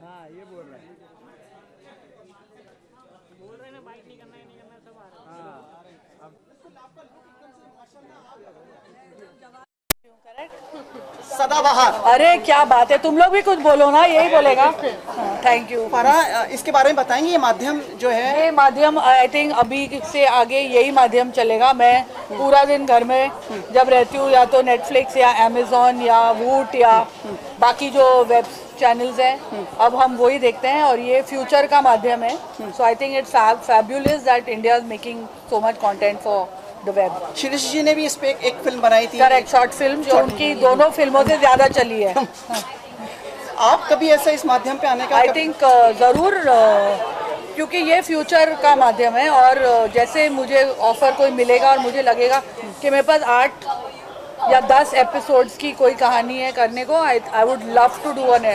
हाँ ये बोल रहा है ना बाइक नहीं करना सब आ रहा है। हाँ सदाबहार। अरे क्या बात है, तुम लोग भी कुछ बोलो ना, यही बोलेगा। Thank you. फराह, इसके बारे में बताएंगे, ये माध्यम जो है, ये माध्यम आई थिंक अभी से आगे यही माध्यम चलेगा। मैं पूरा दिन घर में जब रहती हूँ, या तो नेटफ्लिक्स या अमेजोन या वूट या बाकी जो वेब चैनल्स हैं, अब हम वही देखते हैं और ये फ्यूचर का माध्यम है। So I think it's fabulous that India is making so much content for the web. Shirish ji ने भी इस पे एक फिल्म बनाई थी। करेक्ट, शॉर्ट फिल्म जो उनकी दोनों फिल्मों से ज्यादा चली है। आप कभी ऐसा इस माध्यम पे आने का? आई थिंक ज़रूर, क्योंकि ये फ्यूचर का माध्यम है और जैसे मुझे ऑफर कोई मिलेगा और मुझे लगेगा कि मेरे पास 8 या 10 एपिसोड्स की कोई कहानी है करने को, I would love to do an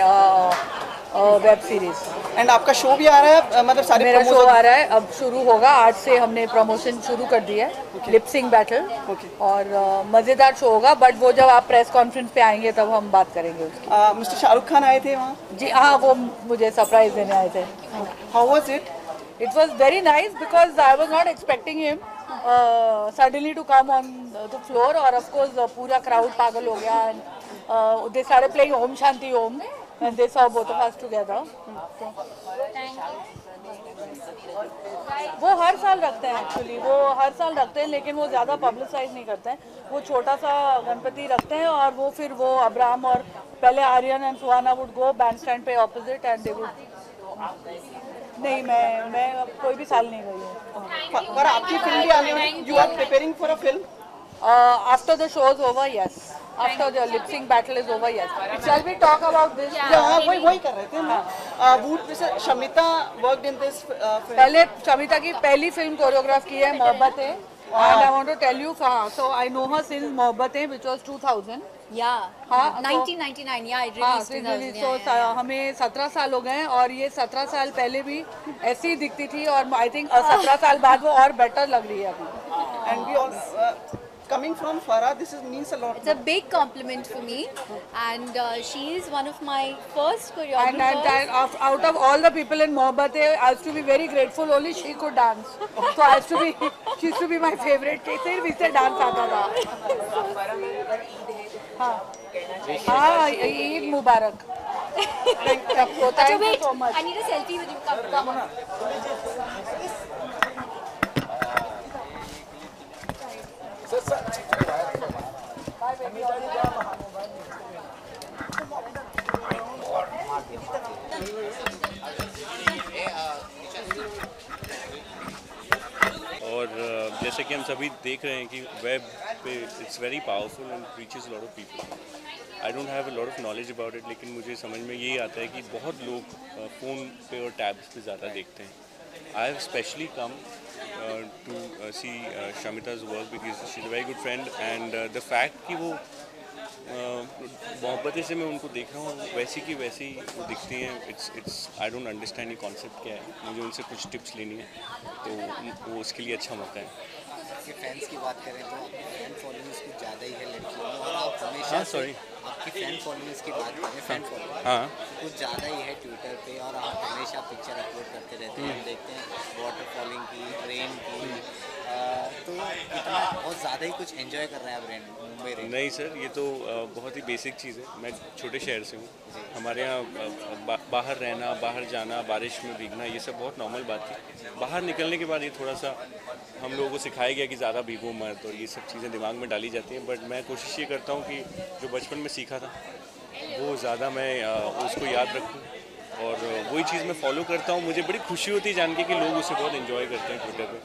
web series. And आपका शो भी आ रहा है, मतलब सारे मेरा शो आ रहा है, अब शुरू होगा। आज से हमने प्रमोशन शुरू कर दी है, लिपसिंग बैटल, और मज़ेदार शो होगा। बट वो जब आप प्रेस कॉन्फ्रेंस पे आएंगे तब हम बात करेंगे उसकी। मिस्टर शाहरुख खान आए थे वहाँ? जी हाँ, वो मुझे सरप्राइज देने आए थे। How was it? It was very nice because I was not expecting him suddenly to come on the floor, और of course पूरा crowd पागल हो गया and they started playing Om Shanti Om and they saw both of us together. वो हर साल रखते हैं actually, वो हर साल रखते हैं, लेकिन वो ज़्यादा पब्लिसाइज नहीं करते हैं। वो छोटा सा गणपति रखते हैं और वो फिर वो अब्राम और पहले Aryan and Suhana would go Bandstand पे ऑपोजिट एंड दे वुड। नहीं, मैं अब कोई भी साल नहीं गई हूँ। पर आपकी फिल्म भी आने वाली, you are preparing for a film? After the show is over, yes. After the lip sync battle is over, yes. Shall we talk about this? हाँ, वही कर रहे थे हम। Would say Shamita worked in this film. पहले शमिता की पहली film choreograph की है Mohabbatein, and I want to tell you, so I know her since Mohabbatein, which was 2000. Yeah. हाँ, 1999. Yeah, it released 2000. तो हमें 17 साल हो गए हैं और ये 17 साल पहले भी ऐसी ही दिखती थी और आई थिंक 17 साल बाद वो और बेटर लग रही है अभी। And we all coming from Farah, this means a lot. It's a big compliment for me, and she is one of my first choreographers. And out of all the people in Mohabbatein, I used to be very grateful. Only she could dance, so I used to be, she used to be my favorite. सिर्फ इससे dance आता था। हाँ, ईद मुबारक। Thank you so much. I need a selfie with you. Come on. और जैसे कि हम सभी देख रहे हैं कि वेब पे it's very powerful and reaches lot of people. I don't have a lot of knowledge about it, लेकिन मुझे समझ में यही आता है कि बहुत लोग फ़ोन पे और टैब्स पे ज़्यादा देखते हैं। I have specially come to see Shamita's work because she is a very good friend, and the fact कि वो मोहब्बतें से मैं उनको देख रहा हूँ वैसी की वैसी वो दिखती हैं। इट्स आई डोंट अंडरस्टैंड ये कॉन्सेप्ट क्या है, मुझे उनसे कुछ टिप्स लेनी है, तो वो उसके लिए अच्छा मौका है। आपके फैंस की बात करें तो फैन फॉलोइंग्स कुछ ज़्यादा ही है लड़कियों में, और आप हमेशा आपकी फैन फॉलोइंग्स की बात करें, फैन फॉलोइंग कुछ ज़्यादा ही है ट्विटर पे, और आप हमेशा पिक्चर अपलोड करते रहते हैं। हम देखते हैं वाटर फॉलिंग की, रेन की, तो इतना बहुत ज़्यादा ही कुछ एंजॉय कर रहे हैं आप मुंबई रेन? नहीं सर, ये तो बहुत ही बेसिक चीज़ है। मैं छोटे शहर से हूँ, हमारे यहाँ बाहर रहना, बाहर जाना, बारिश में भीगना, ये सब बहुत नॉर्मल बात थी। बाहर निकलने के बाद ये थोड़ा सा हम लोगों को सिखाया गया कि ज़्यादा भीगो मत, और ये सब चीज़ें दिमाग में डाली जाती हैं। बट मैं कोशिश ये करता हूँ कि जो बचपन में सीखा था वो ज़्यादा मैं उसको याद रखूँ, और वही चीज़ मैं फॉलो करता हूँ। मुझे बड़ी खुशी होती है जान के कि लोग उसे बहुत इन्जॉय करते हैं ट्विटर पर,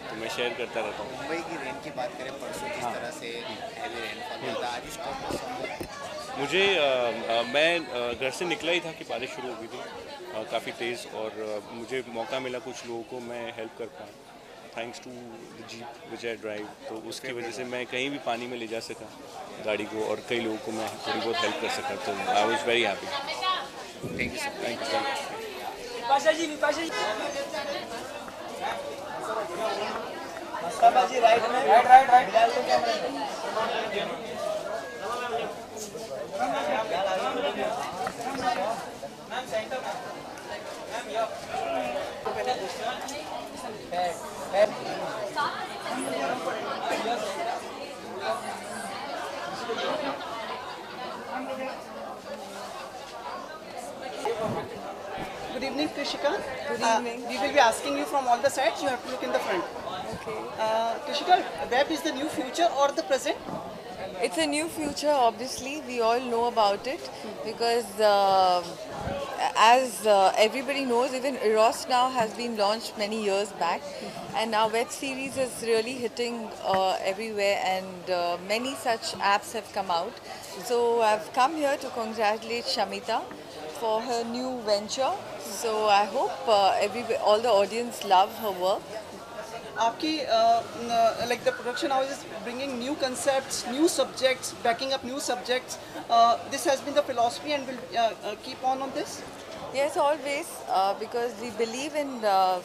तो मैं शेयर करता रहता हूँ। मुंबई की रेन की बात करें, परसों किस तरह से हैवी रेनफॉल होता है, आज मुझे मैं घर से निकला ही था कि बारिश शुरू हो गई थी काफ़ी तेज़, और मुझे मौका मिला कुछ लोगों को मैं हेल्प कर पाया thanks to the jeep which I drive, तो उसकी वजह से मैं कहीं भी पानी में ले जा सका गाड़ी को, और कई लोगों को मैं थोड़ी बहुत हेल्प कर सका, तो I was very happy. Thank you sir. Thank you. Right right Good evening. We will be asking you from all the sides. You have to look in the front. Okay. Krishika, web is the new future or the present? It's a new future, obviously. We all know about it because as everybody knows, even Eros now has been launched many years back, and now web series is really hitting everywhere, and many such apps have come out. So I've come here to congratulate Shamita for her new venture. So I hope all the audience love her work. आपकी like the production house is bringing new concepts, new subjects, backing up new subjects. This has been the philosophy and will keep on this? Yes, always, because we believe in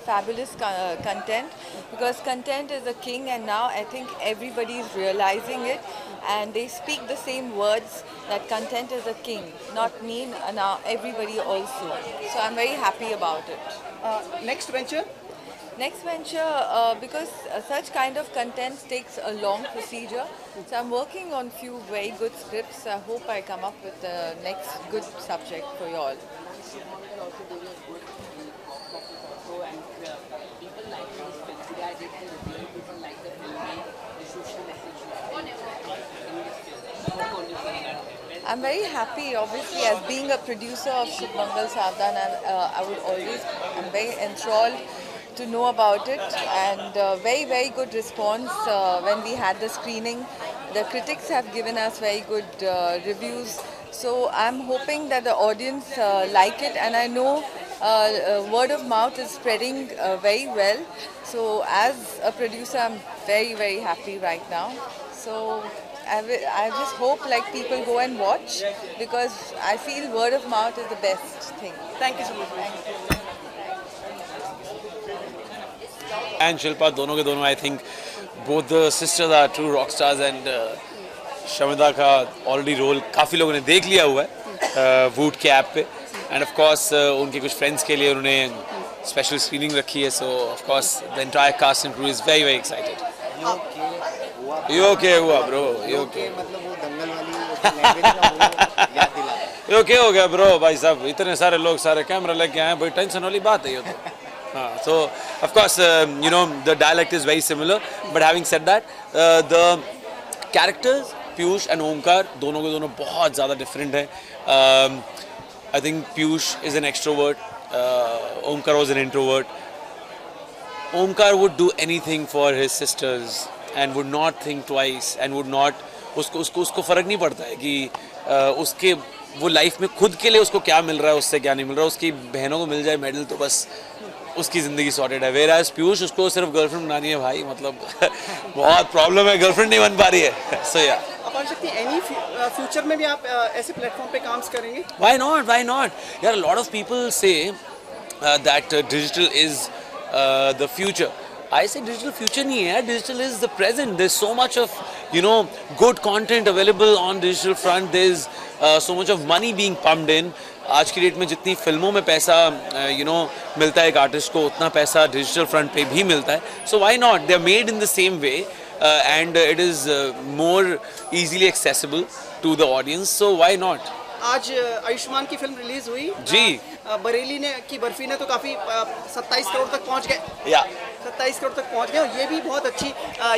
fabulous content, because content is a king, and now I think everybody is realizing it, and they speak the same words that content is a king, not me, now everybody also. So I'm very happy about it. Next venture? Next venture, because such kind of content takes a long procedure, so I'm working on few very good scripts. I hope I come up with the next good subject for you all. I'm very happy, obviously, as being a producer of Shubmangal Savdhan, I'm very enthralled to know about it, and very good response when we had the screening. The critics have given us very good reviews, so I'm hoping that the audience like it, and I know word of mouth is spreading very well. So as a producer, I'm very happy right now. So I just hope like people go and watch, because I feel word of mouth is the best thing. Thank you so much. And Shilpa, दोनों के दोनों, I think both the sisters are true rock stars, and Shamita का already role काफ़ी लोगों ने देख लिया हुआ है वूट के ऐप पे, and of course उनके कुछ friends के लिए उन्होंने special screening रखी है, so of course the entire cast and crew is very excited. ये okay हुआ bro, ये okay. मतलब वो दंगल वाली लैंग्वेज का वो याद दिला. ये okay हो गया bro, भाई साहब इतने सारे लोग सारे कैमरा लेके आए हैं, बड़ी टेंशन वाली बात है ये तो. So of course you know the dialect is very similar, but having said that the characters Piyush and Omkar दोनों के दोनों बहुत ज़्यादा different हैं. I think Piyush is an extrovert, Omkar was an introvert. Omkar would do anything for his sisters and would not think twice and would not उसको फ़र्क नहीं पड़ता है कि उसके वो लाइफ में खुद के लिए उसको क्या मिल रहा है, उससे क्या नहीं मिल रहा है, उसकी बहनों को मिल जाए मेडल तो बस उसकी ज़िंदगी सॉर्टेड है. Whereas पीयूष उसको सिर्फ गर्लफ्रेंड बनानी है भाई, मतलब बहुत प्रॉब्लम है, गर्लफ्रेंड नहीं बन पा रही है. So yeah. अपन शक्ति एनी फ्यूचर में भी आप ऐसे प्लेटफॉर्म पे काम करेंगे? Why not? Why not? Yeah, a lot of people say that digital is the future. I say digital future नहीं है, digital is the present. There's so much of good content available on digital front. There's so much of money being pumped in. आज की date में जितनी फिल्मों में पैसा मिलता है एक आर्टिस्ट को, उतना पैसा डिजिटल फ्रंट पे भी मिलता है. So why not? They're made in the same way and it is more easily accessible to the audience. So why not? आज आयुष्मान की फिल्म रिलीज हुई जी. बरेली ने की बर्फी ने तो काफी 27 करोड़ तक पहुंच गए. 27 करोड़ तक पहुंच गए और ये भी बहुत अच्छी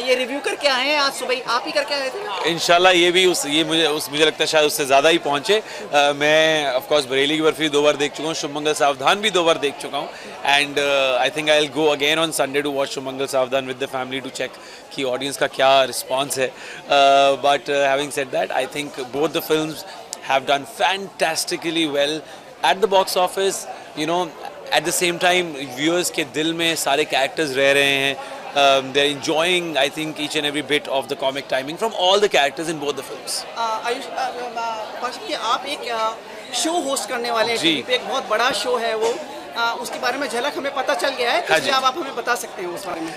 ये रिव्यू करके आए हैं. आज सुबह आप ही करके आए थे. इंशाल्लाह ये भी मुझे लगता है शायद उससे ज़्यादा ही पहुंचे. मैं ऑफ कोर्स बरेली की बर्फी 2 बार देख चुका हूँ, शुभमंगल सावधान भी 2 बार देख चुका हूँ, and I think I will go again on Sunday to watch Shubh Mangal Saavdhan with the family to check कि ऑडियंस का क्या रिस्पॉन्स है. But having said that, I think both the films have done fantastically well at the box office. At the same time viewers के दिल में सारे characters रह रहे हैं. They're enjoying, I think, each and every bit of the comic timing from all the characters in both the films. Ayush आप एक show host करने वाले हैं, टीवी पे एक बहुत बड़ा शो है वो, उसके बारे में झलक हमें पता चल गया है, इसलिए आप हमें बता सकते हैं उस बारे में?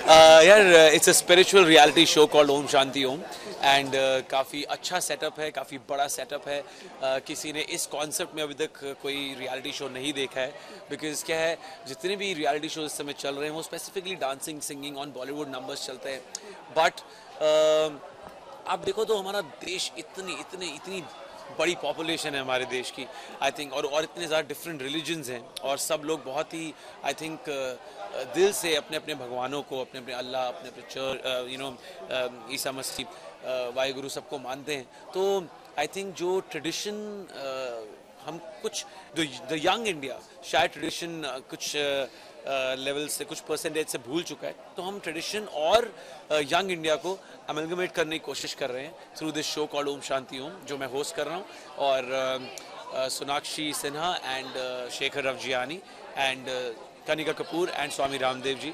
यार it's a spiritual reality show called Om Shanti Om. And काफ़ी अच्छा सेटअप है, काफ़ी बड़ा सेटअप है. किसी ने इस कॉन्सेप्ट में अभी तक कोई रियलिटी शो नहीं देखा है, बिकॉज क्या है, जितने भी रियलिटी शो इस समय चल रहे हैं वो specifically dancing singing on Bollywood numbers चलते हैं. बट आप देखो तो हमारा देश इतनी बड़ी पॉपुलेशन है हमारे देश की आई थिंक, और इतने ज़्यादा डिफरेंट रिलीजन्स हैं और सब लोग बहुत ही आई थिंक दिल से अपने अपने भगवानों को, अपने अपने अल्लाह, अपने अपने चर्च, ईसा मसीह, वाहिगुरु सबको मानते हैं। तो आई थिंक जो ट्रेडिशन हम कुछ द यंग इंडिया शायद ट्रेडिशन कुछ लेवल से, कुछ परसेंटेज से भूल चुका है, तो हम ट्रेडिशन और यंग इंडिया को अमेलगमेट करने की कोशिश कर रहे हैं through this show called Om Shanti Om, जो मैं होस्ट कर रहा हूँ, और Sonakshi Sinha and Shekhar Ravjiani and Kanika Kapoor and Swami Ramdev ji,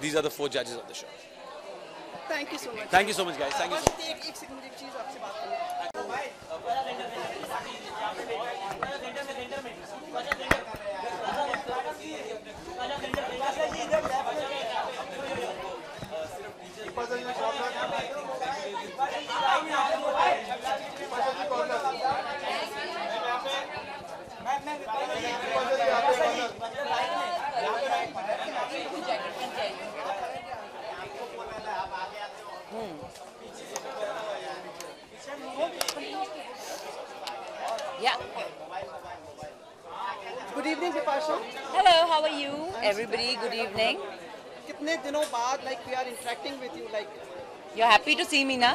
these are the 4 जजेस of the show. Thank you so much. Thank you so much guys, thank you. एक सेकंड, एक चीज आपसे बात करनी है। Yeah. Good evening Bipasha. Hello, how are you? Everybody, good evening. कितने दिनों बाद like we are interacting with you, like You're happy to see me ना?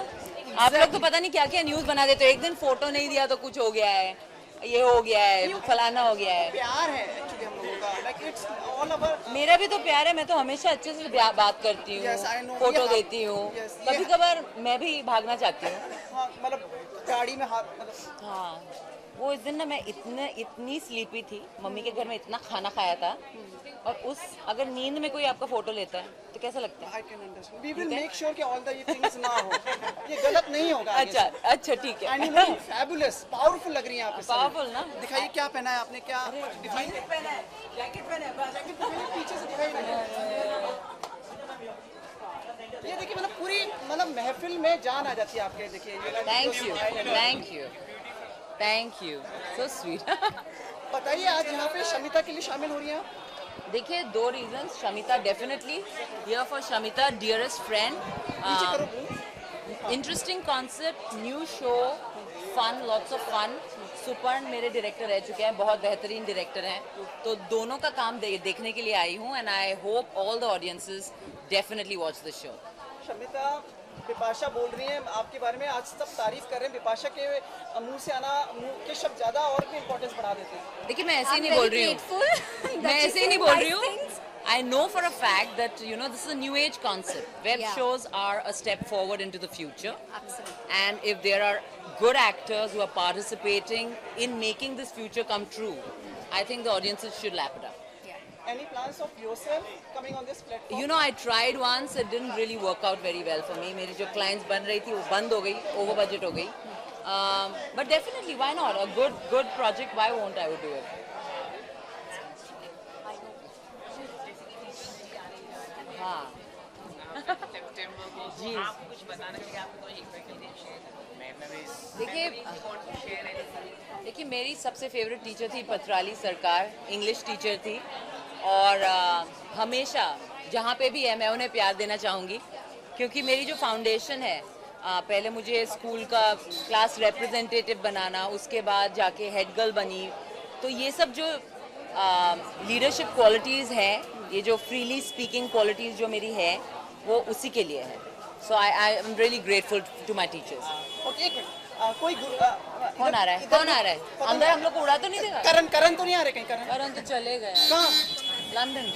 आप लोग तो पता नहीं क्या क्या न्यूज़ बना देते हो, एक दिन फोटो नहीं दिया तो कुछ हो गया है, ये हो गया है, फलाना हो गया है। प्यार है एक्चुअली हम लोगों का, लाइक इट्स ऑल अबाउट। मेरा भी तो प्यार है, मैं तो हमेशा अच्छे से बात करती हूँ, Yes, I know. फोटो ये देती हूँ, Yes, कभी कभार मैं भी भागना चाहती हूँ। हाँ, मतलब गाड़ी में हाथ, मतलब हाँ, वो इस दिन ना मैं इतनी स्लीपी थी, मम्मी के घर में इतना खाना खाया था, और उस अगर नींद में कोई आपका फोटो लेता है तो कैसा लगता है? I can understand, we will make sure कि ऑल द ये थिंग्स ना हो, ये गलत नहीं होगा। अच्छा अच्छा, ठीक है। And you look fabulous, powerful लग रही हैं आप इस समय। पावरफुल ना? दिखाइए क्या पहना है आपने, क्या दिखाइए। जैकेट पहना है, जैकेट पहना है, जैकेट दिखाइए, पीछे से दिखाइए। ये देखिए, मतलब पूरी मतलब महफिल में जान आ जाती है आपके, देखिए। Thank you, thank you, thank you, so sweet. बताइए, आज यहाँ पे शमिता के लिए शामिल हो रही हैं आप? देखिए, 2 reasons. Shamita definitely here for Shamita, dearest friend, interesting concept, new show, fun, lots of fun. Suparn मेरे डायरेक्टर रह चुके हैं, बहुत बेहतरीन डायरेक्टर हैं, तो दोनों का काम देखने के लिए आई हूँ, and I hope all the audiences definitely watch the show. Shamita, Bipasha बोल रही हैं आपके बारे में, आज सब तारीफ कर रहे हैं, बिपाशा के मुंह से आना, मुंह के शब्द ज्यादा और भी इम्पोर्टेंस बढ़ा देते हैं। देखिए, मैं ऐसे ही नहीं बोल रही हूँ, मैं ऐसे ही नहीं बोल रही हूँ। I know for a fact that this is a new age concept. Web shows are a step forward into the future. Absolutely. And if there are good actors who are participating in making this future come true, I think the audiences should lap it up. Any plans of yourself coming on this platform? You know, I tried once. It didn't really work out very well for me. मेरी जो clients बन रही थी वो बंद हो गई, over budget हो गई. But definitely, why not? A good project. Why won't I would do it? हाँ. जी. देखिए, मेरी सबसे फेवरेट टीचर थी पत्राली सरकार, इंग्लिश टीचर थी, और हमेशा जहाँ पे भी है मैं उन्हें प्यार देना चाहूँगी, क्योंकि मेरी जो फाउंडेशन है, पहले मुझे स्कूल का क्लास रिप्रेजेंटेटिव बनाना, उसके बाद जाके हेड गर्ल बनी, तो ये सब जो लीडरशिप क्वालिटीज़ हैं, ये जो फ्रीली स्पीकिंग क्वालिटीज़ जो मेरी है, वो उसी के लिए है। So I am really grateful to my teachers. Okay, एक मिनट, कोई कौन आ रहा है? कौन आ रहा है? अंदर हम लोग को उड़ा तो नहीं देगा? करण तो नहीं आ रहे कहीं? करण तो चले गए। कहाँ? लंदन।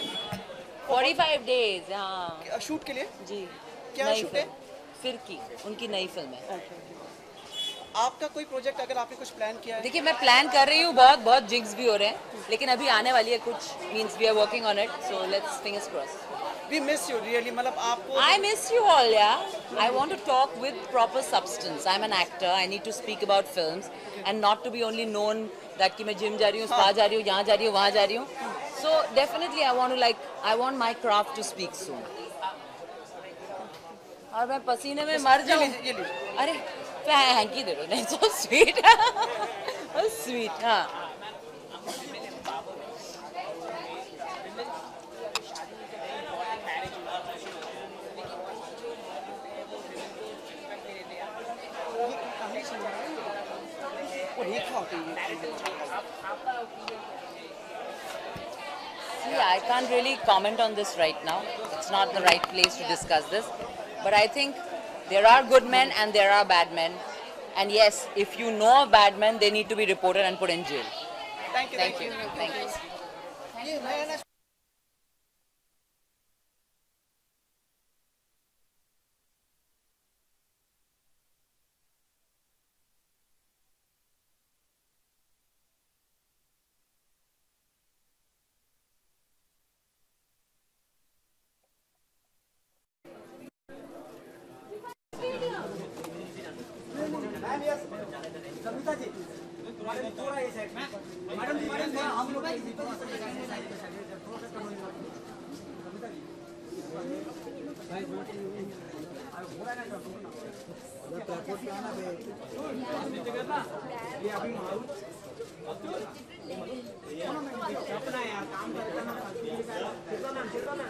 45 डेज। हाँ, शूट के लिए? जी। क्या शूट है? फिरकी, उनकी नई फिल्म है। आपका कोई प्रोजेक्ट अगर आपने कुछ प्लान किया है? देखिए, मैं प्लान कर रही हूँ, बहुत जिग्स भी हो रहे हैं, लेकिन अभी आने वाली है कुछ, means we are working on it, so let's fingers crossed. We miss you really, मतलब आपको। I miss you all, yeah. I want to talk with proper substance. I'm an actor. I need to speak about films and not to be only known that कि मैं gym जा रही हूँ, spa जा रही हूँ, यहाँ जा रही हूँ, वहाँ जा रही हूँ. So definitely I want my craft to speak soon. और मैं पसीने में मर जाऊँ। अरे, क्या हैंकी दे दो, नहीं, so sweet. So sweet, हाँ. See, I can't really comment on this right now. It's not the right place to discuss this. But I think there are good men and there are bad men. And yes, if you know a bad man, they need to be reported and put in jail. Thank you. Thank you. Thank you. Savita ji madam थोड़ा ये side में madam जी हम लोग ये अभी अपना यार काम करता ना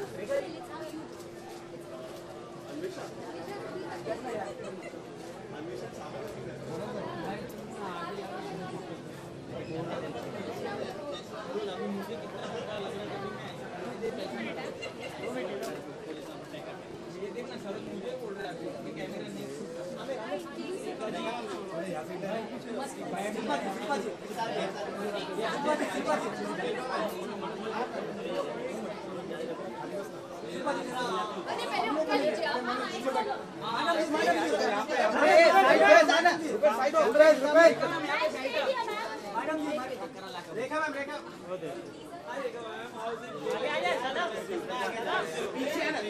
रेखा मैम रेखा पीछे है ना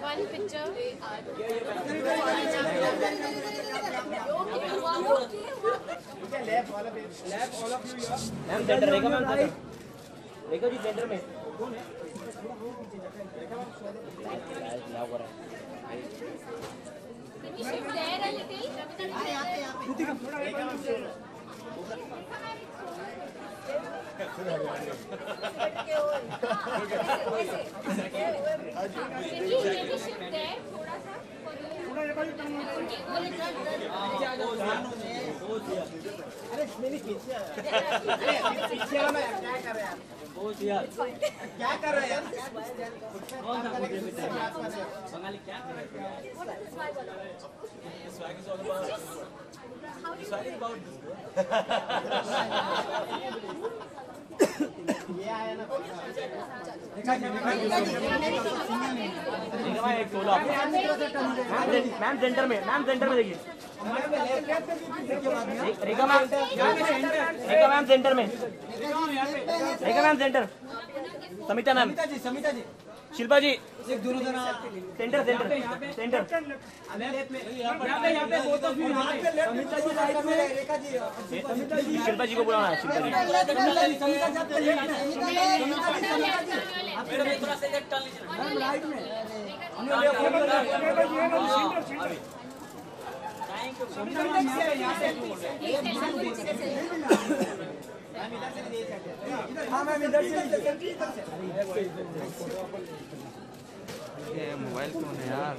One picture. Lab all of you ma'am centre Rekha ma'am Rekha ji centre में कौन है रेखा मैम क्या हो रहा है अरे मेरी पीछे पीछे वाला मैं क्या कर रहा है यार क्या कर रहा है यार कौन सा बंगाली क्या कर रहा है swag is all about swag is about ये आया ना देखा एक सोलो मैम सेंटर में देखिए रेखा मैम सेंटर में रेखा मैम सेंटर समिता जी शिल्पा जी सेंटर शिल्पा जी को बुलाना है हाँ मैम इधर से ये मोबाइल फोन है यार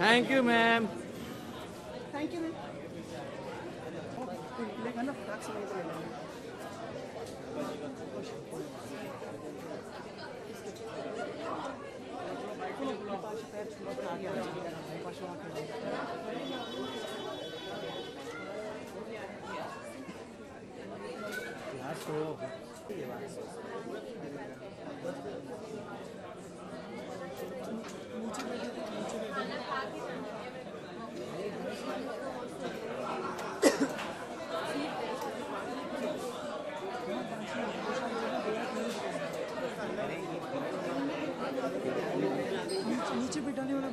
थैंक यू मैम नीचे बिठाने वाला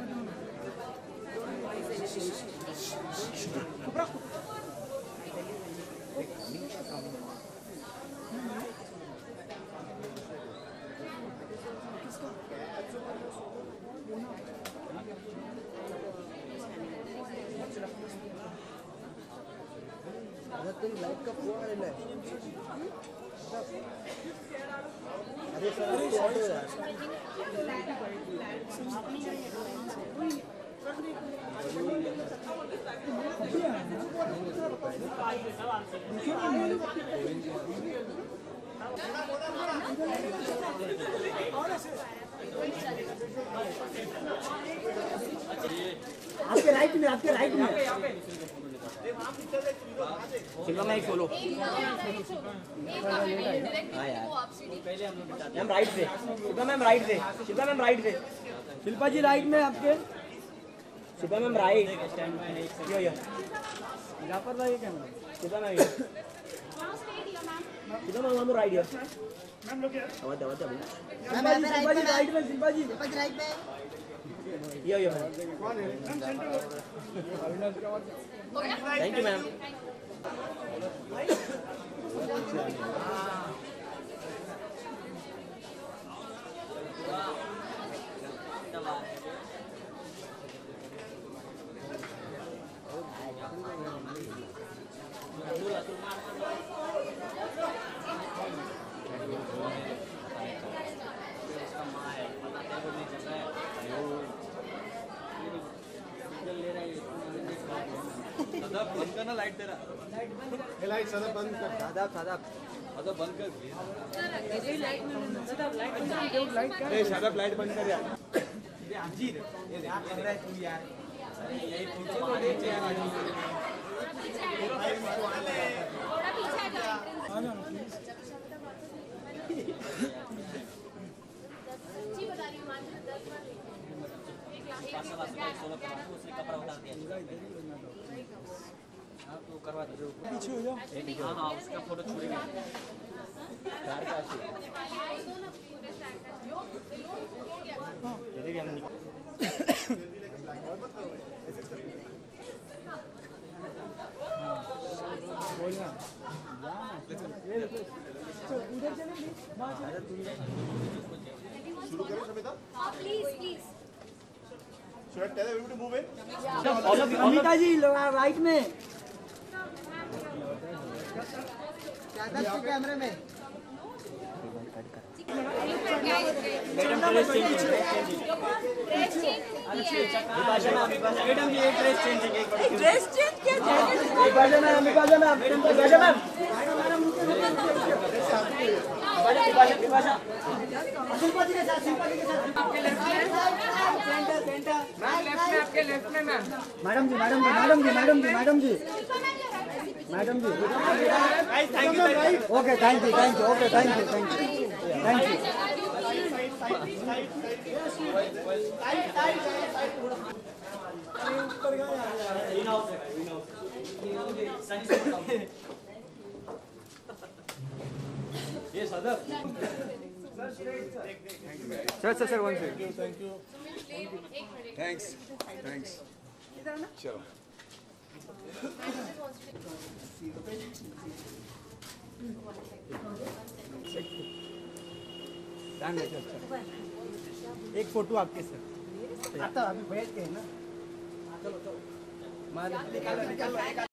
बटन लाइट का फोन आलेला आहे अरे सर आपके राइट में शिल्पा मैं एक बोलो हाँ यार मैम राइट से शिल्पा मैम राइट से शिल्पा मैम राइट से शिल्पा जी राइट में आपके शिल्पा मैम राइट यो यहाँ पर रहिए camera Shilpa ma'am Shilpa ma'am हम राइट है मैम लोग आवाज शिल्पा जी राइट में शिल्पा जी राइट में यो थैंक यू मैम बंद करना लाइट तेरा लाइट सादा बंद कर सादा बंद कर सादा लाइट बंद कर यार ये यार कर रहा है तू यार अरे यही पीछे को देख यार थोड़ा पीछे आ जाओ आ जाओ प्लीज सच्ची बता रही हूं मान 10 बार उसने कपड़ा उतार दिया तो करवा दो पीछे हो जाओ हाँ उसका फोटो छुड़ेंगे कार का बोलना उधर चलेंगे शुरू करें Samita please Should I tell everybody to move in? Amita ji right में कैमरे में madam ji okay thank you okay thank you ये सदर sir one second thank you thanks चलो एक फोटो आपके सर आता अभी बैठ के ना चलो